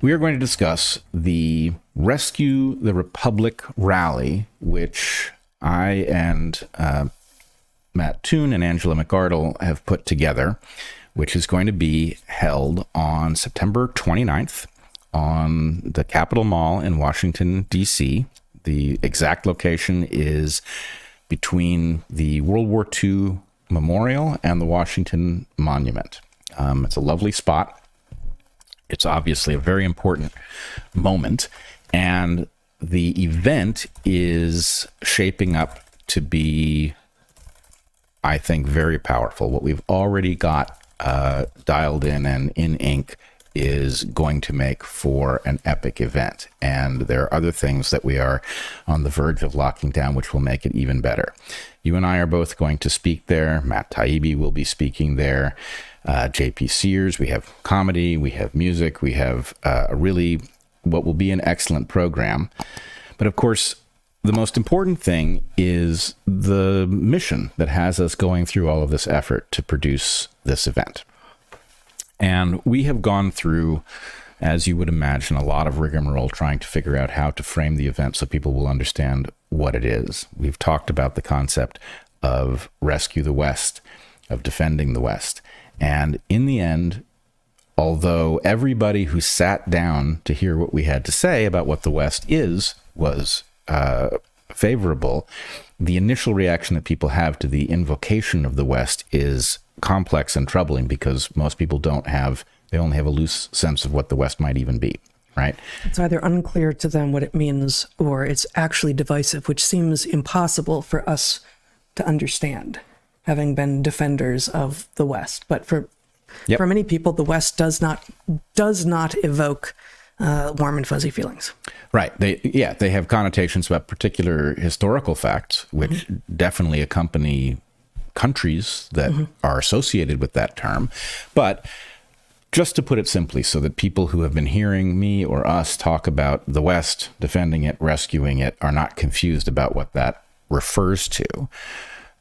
We are going to discuss the Rescue the Republic rally, which I and Matt Toon and Angela McArdle have put together, which is going to be held on September 29th on the Capitol Mall in Washington, D.C. The exact location is between the World War II Memorial and the Washington Monument. It's a lovely spot. It's obviously a very important moment, and the event is shaping up to be, I think, very powerful. What we've already got dialed in and in ink is going to make for an epic event, and there are other things that we are on the verge of locking down which will make it even better. You and I are both going to speak there. Matt Taibbi will be speaking there. JP Sears, we have comedy, we have music, we have really what will be an excellent program. But of course, the most important thing is the mission that has us going through all of this effort to produce this event. And we have gone through, as you would imagine, a lot of rigmarole trying to figure out how to frame the event so people will understand what it is. We've talked about the concept of Rescue the West, of defending the West. And in the end, although everybody who sat down to hear what we had to say about what the West is was favorable, the initial reaction that people have to the invocation of the West is complex and troubling because most people they only have a loose sense of what the West might even be, right? It's either unclear to them what it means or it's actually divisive, which seems impossible for us to understand, having been defenders of the West. But for many people, the West does not evoke warm and fuzzy feelings. Right. They have connotations about particular historical facts, which definitely accompany countries that are associated with that term. But just to put it simply, so that people who have been hearing me or us talk about the West, defending it, rescuing it, are not confused about what that refers to.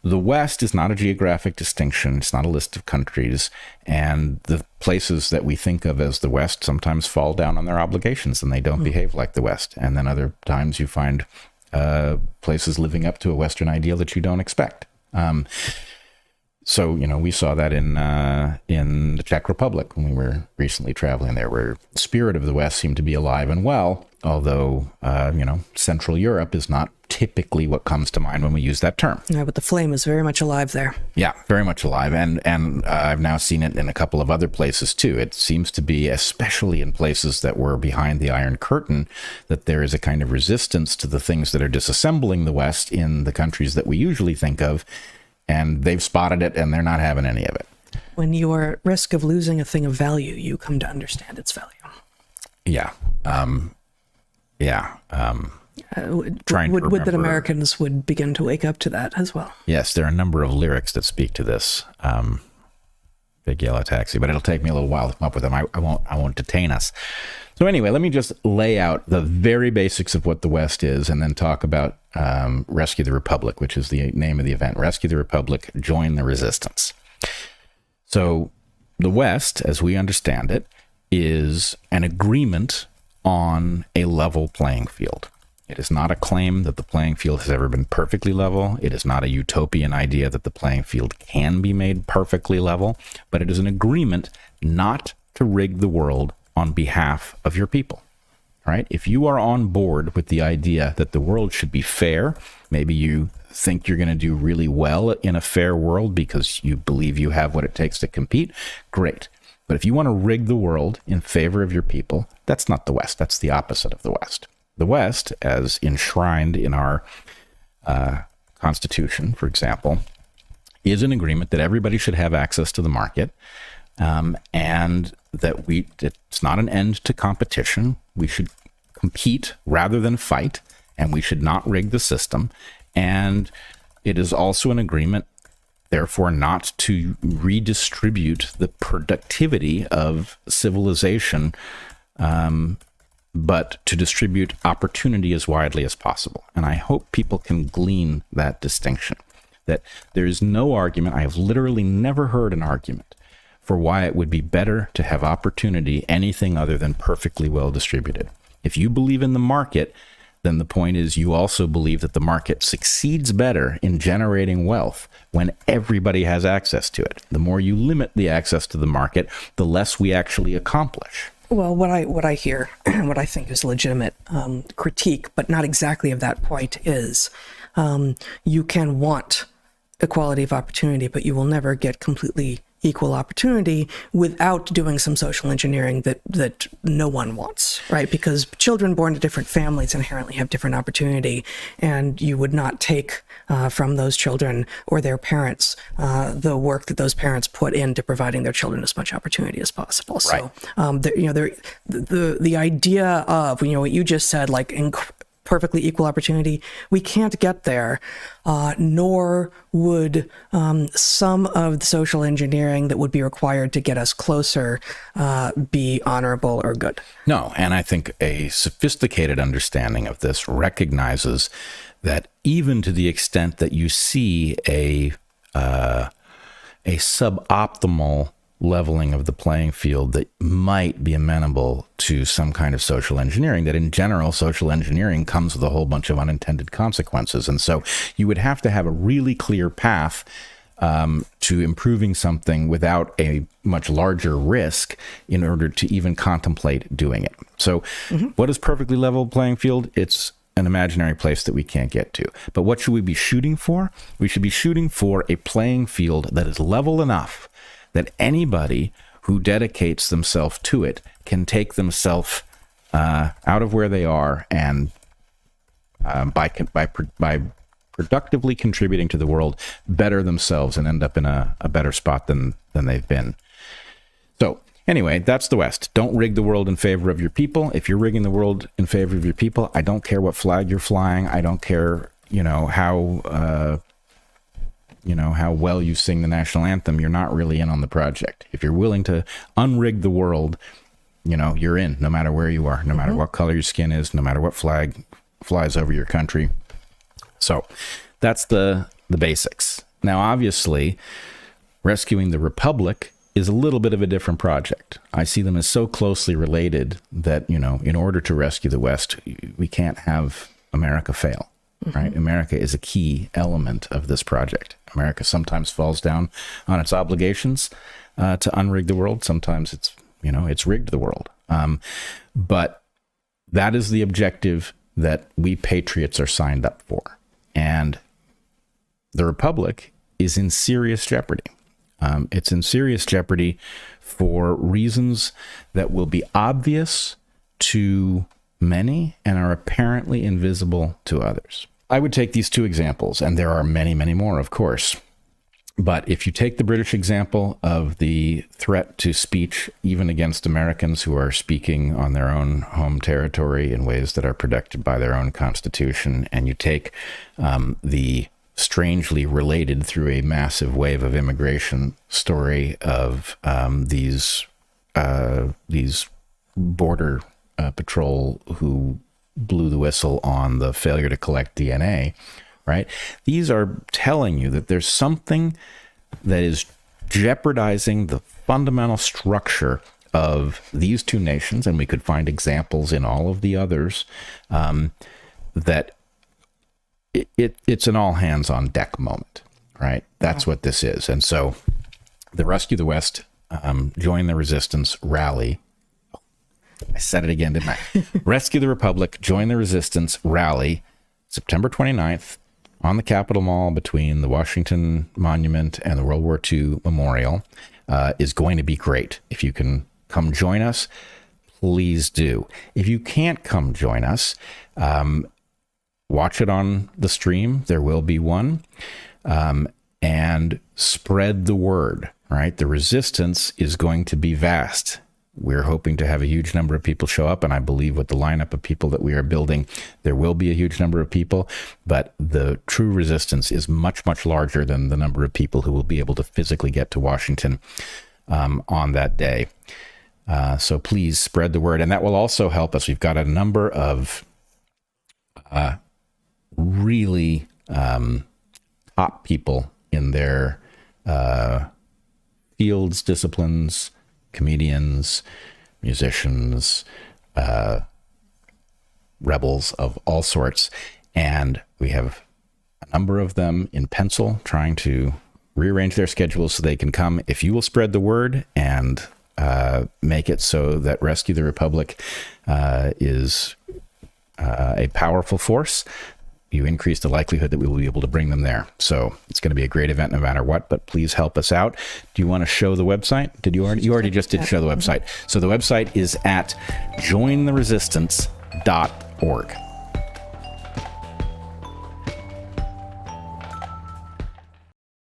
The West is not a geographic distinction. It's not a list of countries. And the places that we think of as the West sometimes fall down on their obligations and they don't behave like the West. And then other times you find places living up to a Western ideal that you don't expect. So, we saw that in the Czech Republic when we were recently traveling there, where the spirit of the West seemed to be alive and well, although, Central Europe is not typically what comes to mind when we use that term. Yeah, but the flame is very much alive there. Yeah, very much alive. And I've now seen it in a couple of other places too. It seems to be, especially in places that were behind the Iron Curtain, that there is a kind of resistance to the things that are disassembling the West in the countries that we usually think of. And they've spotted it and they're not having any of it. When you are at risk of losing a thing of value, you come to understand its value. Yeah. Would that Americans would begin to wake up to that as well. Yes, there are a number of lyrics that speak to this. Big Yellow Taxi, but it'll take me a little while to come up with them. I won't detain us. So anyway, let me just lay out the very basics of what the West is and then talk about Rescue the Republic, which is the name of the event. Rescue the Republic, join the resistance. So the West, as we understand it, is an agreement on a level playing field. It is not a claim that the playing field has ever been perfectly level. It is not a utopian idea that the playing field can be made perfectly level, but it is an agreement not to rig the world on behalf of your people, right? If you are on board with the idea that the world should be fair, maybe you think you're going to do really well in a fair world because you believe you have what it takes to compete, great. But if you want to rig the world in favor of your people, that's not the West. That's the opposite of the West. The West, as enshrined in our Constitution, for example, is an agreement that everybody should have access to the market, and that it's not an end to competition. We should compete rather than fight, and we should not rig the system. And it is also an agreement, therefore, not to redistribute the productivity of civilization, but to distribute opportunity as widely as possible. And I hope people can glean that distinction, that there is no argument. I have literally never heard an argument for why it would be better to have opportunity anything other than perfectly well distributed. If you believe in the market, then the point is you also believe that the market succeeds better in generating wealth when everybody has access to it. The more you limit the access to the market, the less we actually accomplish. Well, what I hear, what I think is legitimate critique, but not exactly of that point, is you can want equality of opportunity, but you will never get completely equal opportunity without doing some social engineering that no one wants, right? Because children born to different families inherently have different opportunity, and you would not take from those children or their parents the work that those parents put into providing their children as much opportunity as possible. Right. So, the idea of, what you just said, like perfectly equal opportunity, we can't get there, nor would some of the social engineering that would be required to get us closer be honorable or good. No, and I think a sophisticated understanding of this recognizes that even to the extent that you see a suboptimal leveling of the playing field that might be amenable to some kind of social engineering, that in general, social engineering comes with a whole bunch of unintended consequences. And so you would have to have a really clear path to improving something without a much larger risk in order to even contemplate doing it. So what is perfectly level playing field? It's an imaginary place that we can't get to. But what should we be shooting for? We should be shooting for a playing field that is level enough that anybody who dedicates themselves to it can take themselves out of where they are and by productively contributing to the world, better themselves and end up in a better spot than they've been. So anyway, that's the West. Don't rig the world in favor of your people. If you're rigging the world in favor of your people, I don't care what flag you're flying. I don't care, how well you sing the national anthem. You're not really in on the project. If you're willing to unrig the world, you're in, no matter where you are, no matter what color your skin is, no matter what flag flies over your country. So that's the basics. Now, obviously, rescuing the Republic is a little bit of a different project. I see them as so closely related that, in order to rescue the West, we can't have America fail. Right? America is a key element of this project. America sometimes falls down on its obligations to unrig the world. Sometimes it's rigged the world. But that is the objective that we patriots are signed up for. And the Republic is in serious jeopardy. It's in serious jeopardy for reasons that will be obvious to many and are apparently invisible to others. I would take these two examples, and there are many, many more, of course. But if you take the British example of the threat to speech, even against Americans who are speaking on their own home territory in ways that are protected by their own constitution, and you take the strangely related through a massive wave of immigration story of these border patrol who blew the whistle on the failure to collect DNA, right? These are telling you that there's something that is jeopardizing the fundamental structure of these two nations, and we could find examples in all of the others, that it's an all hands on deck moment, right? That's what this is. And so the Rescue the West, Join the Resistance rally, I said it again, didn't I? Rescue the Republic, Join the Resistance rally, September 29th on the Capitol Mall between the Washington Monument and the World War II Memorial, is going to be great. If you can come join us, please do. If you can't come join us, watch it on the stream. There will be one. And spread the word, right? The resistance is going to be vast. We're hoping to have a huge number of people show up, and I believe with the lineup of people that we are building, there will be a huge number of people, but the true resistance is much, much larger than the number of people who will be able to physically get to Washington on that day. So please spread the word, and that will also help us. We've got a number of really top people in their fields, disciplines, comedians, musicians, rebels of all sorts. And we have a number of them in pencil trying to rearrange their schedules so they can come. If you will spread the word and make it so that Rescue the Republic is a powerful force, you increase the likelihood that we will be able to bring them there. So it's going to be a great event no matter what, but please help us out. Do you want to show the website? You already just did show the website. So the website is at jointheresistance.org.